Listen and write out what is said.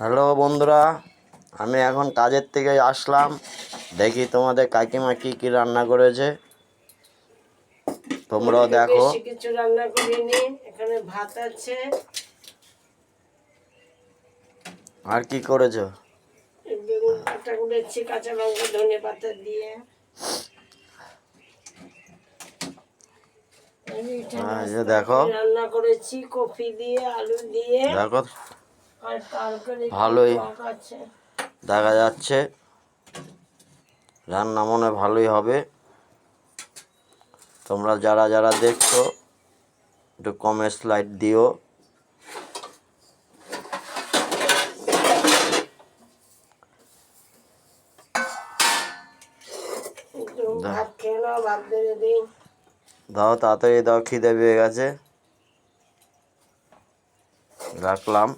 Hello বন্ধুরা, আমি এখন কাজের থেকে আসলাম। দেখি তোমাদের কাকিমা কি কি রান্না করেছে, তোমরাও দেখো। বেশি কিছু রান্না করিনি, এখানে ভাত আছে। আর কি করেছো? বেগুন পাতা করেছি, কাঁচা লঙ্কা ধনে পাতা দিয়ে। যে দেখো, রান্না করেছি কফি দিয়ে, আলু দিয়ে। দেখো আর তারপরে ভালোই টক আছে। দেখা যাচ্ছে রান্না মনে ভালোই হবে। তোমরা যারা যারা দেখছো একটু কমেন্টস লাইক দিও। ভাত খেয়ে নাও, ভাত বেড়ে দিই। দাও তাড়াতাড়ি দাও, খিদে পেয়ে গেছে। রাখলাম।